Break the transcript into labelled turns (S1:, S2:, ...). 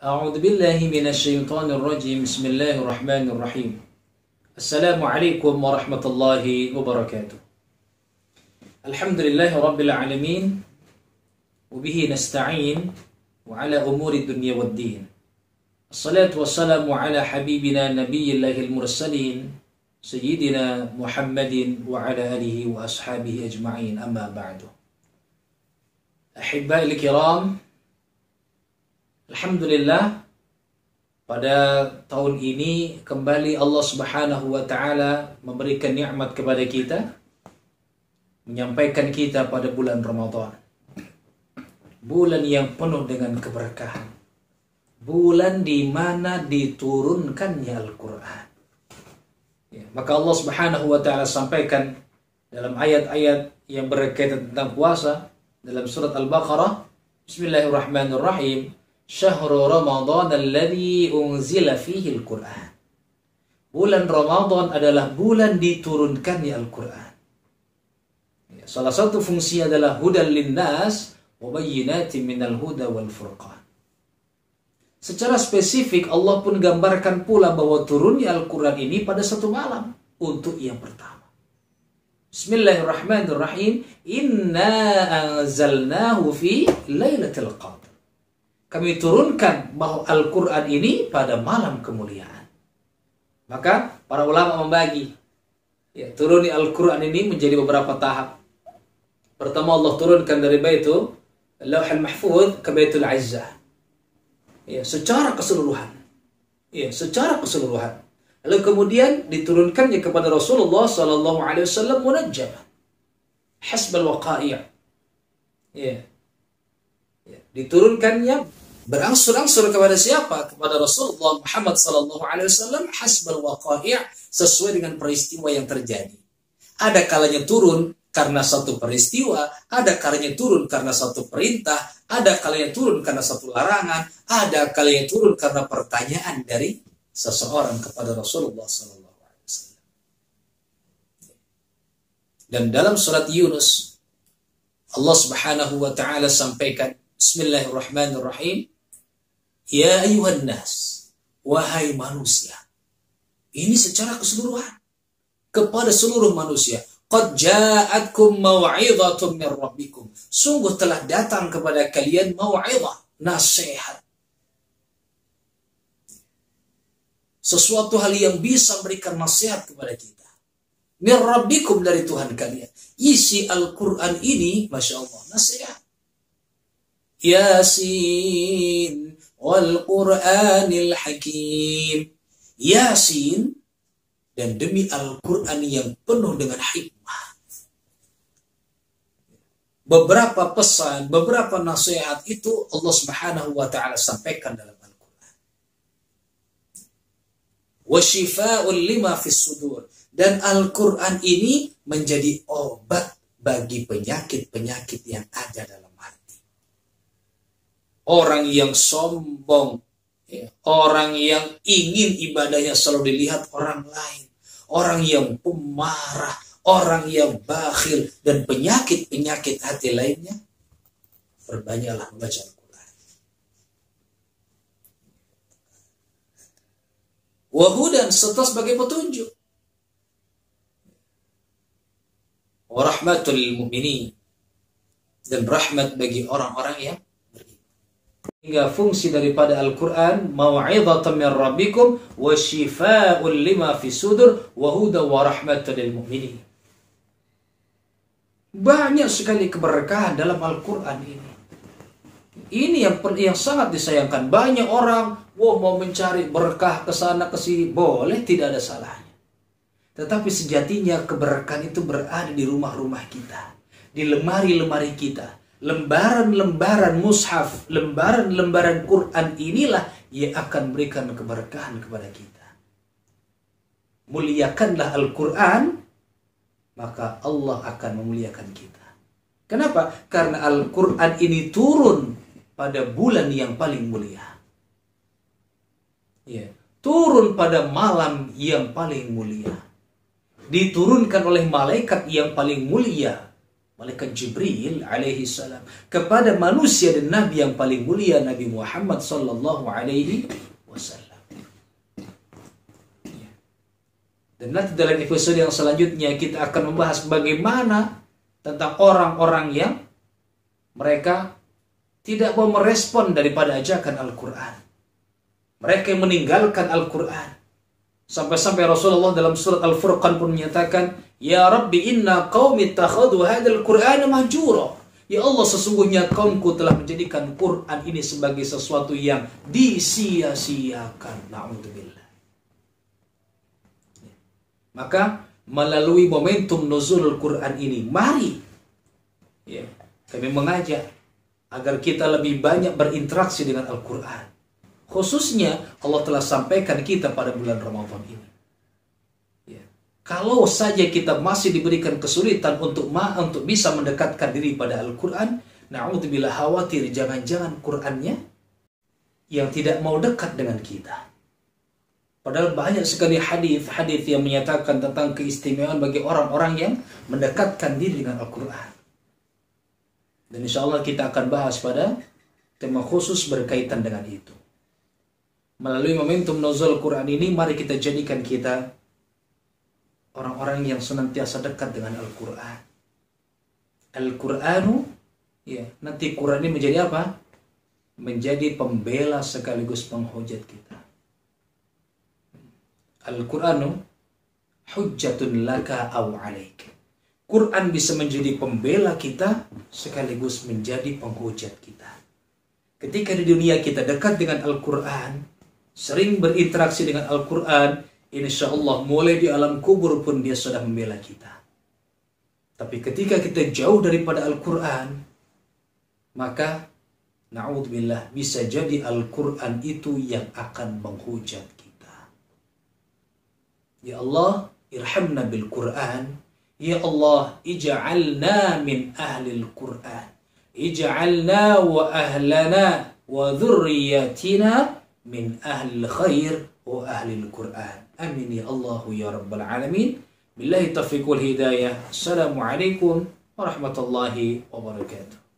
S1: A'udzu billahi minasyaitonir rajim. Bismillahirrahmanirrahim. Assalamualaikum warahmatullahi wabarakatuh. Alhamdulillahi rabbil alamin. Wa bihi nasta'in wa ala umuri dunya waddin. Assalatu wassalamu ala habibina nabiyillahil mursalin sayyidina Muhammadin wa ala alihi wa ashabihi ajma'in, amma ba'du. Ahibba'il kiram, alhamdulillah, pada tahun ini kembali Allah Subhanahu wa taala memberikan nikmat kepada kita, menyampaikan kita pada bulan Ramadan. Bulan yang penuh dengan keberkahan. Bulan di mana diturunkannya Al-Qur'an. Ya, maka Allah Subhanahu wa taala sampaikan dalam ayat-ayat yang berkaitan tentang puasa dalam surat Al-Baqarah, Bismillahirrahmanirrahim. Syahrul Ramadan alladzi unzila fihi al-Qur'an. Bulan Ramadan adalah bulan diturunkannya Al-Qur'an. Ya, salah satu fungsi adalah hudal linnas wa bayyinatin minal huda wal furqan. Secara spesifik Allah pun gambarkan pula bahwa turunnya Al-Qur'an ini pada satu malam untuk yang pertama. Bismillahirrahmanirrahim. Inna anzalnahu fi lailatul qadr. Kami turunkan bahwa Al-Quran ini pada malam kemuliaan. Maka para ulama membagi turunnya Al-Quran ini menjadi beberapa tahap. Pertama, Allah turunkan dari Baitul Lauhul Mahfuz ke Baitul Izzah. Secara keseluruhan. Secara keseluruhan. Lalu kemudian diturunkannya kepada Rasulullah sallallahu alaihi wasallam munajjaman. Hasbal waqai'. Diturunkannya berangsur-angsur kepada siapa? Kepada Rasulullah Muhammad sallallahu alaihi wasallam hasbal waqai', sesuai dengan peristiwa yang terjadi. Ada kalanya turun karena satu peristiwa, ada kalanya turun karena satu perintah, ada kalanya turun karena satu larangan, ada kalanya turun karena pertanyaan dari seseorang kepada Rasulullah sallallahu alaihi wasallam. Dan dalam surat Yunus Allah Subhanahu wa taala sampaikan, Bismillahirrahmanirrahim. Ya ayuhan nas, wahai manusia. Ini secara keseluruhan kepada seluruh manusia. Qad ja'atkum mau'izatun min rabbikum. Sungguh telah datang kepada kalian mau'izah, nasihat. Sesuatu hal yang bisa memberikan nasihat kepada kita. Min rabbikum, dari Tuhan kalian. Isi Al-Qur'an ini, Masya Allah, nasihat. Yasin wal Qur'anil Hakim. Yasin, dan demi Al-Quran yang penuh dengan hikmah. Beberapa pesan, beberapa nasihat itu Allah Subhanahu wa taala sampaikan dalam Al-Quran. Wa shifa'un lima fis sudur. Dan Al-Quran ini menjadi obat bagi penyakit-penyakit yang ada dalam hati. Orang yang sombong, orang yang ingin ibadahnya selalu dilihat orang lain, orang yang pemarah, orang yang bakhil, dan penyakit-penyakit hati lainnya, perbanyaklah membaca Al-Quran. Wahudan, serta sebagai petunjuk. Warahmatul lil mu'minin, dan rahmat bagi orang-orang yang hingga fungsi daripada Al-Quran mau'izatan min rabbikum wa shifa'un lima fis sudur wa huda wa rahmatan lil mu'minin. Banyak sekali keberkahan dalam Al-Quran ini. Ini yang sangat disayangkan. Banyak orang mau mencari berkah ke sana ke sini, boleh, tidak ada salahnya. Tetapi sejatinya keberkahan itu berada di rumah-rumah kita, di lemari-lemari kita. Lembaran-lembaran mushaf, lembaran-lembaran Quran inilah yang akan memberikan keberkahan kepada kita. Muliakanlah Al-Quran, maka Allah akan memuliakan kita. Kenapa? Karena Al-Quran ini turun pada bulan yang paling mulia. Turun pada malam yang paling mulia. Diturunkan oleh malaikat yang paling mulia. malaikat Jibril alaihi salam kepada manusia dan nabi yang paling mulia, Nabi Muhammad sallallahu alaihi wasallam. Dan nanti dalam episode yang selanjutnya kita akan membahas bagaimana tentang orang-orang yang mereka tidak mau merespon daripada ajakan Al-Quran. Mereka yang meninggalkan Al-Quran. Sampai-sampai Rasulullah dalam surat Al-Furqan pun menyatakan, "Ya Rabbi inna qaumi ittakhadhu hadzal Qur'ana mahjura." Ya Allah, sesungguhnya kaumku telah menjadikan Quran ini sebagai sesuatu yang disia-siakan. Na'udzubillah. Maka melalui momentum nuzulul Quran ini, mari kami mengajak agar kita lebih banyak berinteraksi dengan Al-Quran. Khususnya Allah telah sampaikan kita pada bulan Ramadan ini. Kalau saja kita masih diberikan kesulitan untuk bisa mendekatkan diri pada Al-Quran, na'udzubillah, khawatir jangan-jangan Qurannya yang tidak mau dekat dengan kita. Padahal banyak sekali hadis yang menyatakan tentang keistimewaan bagi orang-orang yang mendekatkan diri dengan Al-Quran. Dan insya Allah kita akan bahas pada tema khusus berkaitan dengan itu. Melalui momentum nuzul Quran ini, mari kita jadikan kita orang-orang yang senantiasa dekat dengan Al-Quran. Al-Quranu, nanti Quran ini menjadi apa? Menjadi pembela sekaligus penghujat kita. Al-Quranu hujjatun laka aw alaik. Quran bisa menjadi pembela kita sekaligus menjadi penghujat kita. Ketika di dunia kita dekat dengan Al-Quran, sering berinteraksi dengan Al-Quran, insya Allah mulai di alam kubur pun dia sudah membela kita. Tapi ketika kita jauh daripada Al-Quran, maka na'udzubillah, bisa jadi Al-Quran itu yang akan menghujat kita. Ya Allah, irhamna bil Quran. Ya Allah, ij'alna min ahlil Quran. Ij'alna wa ahlana wa dhurriyyatina min ahlil khair wa ahlil Quran. Amin ya Allah ya Rabbal Alamin. Billahi taufiq wal hidayah. Assalamualaikum warahmatullahi wabarakatuh.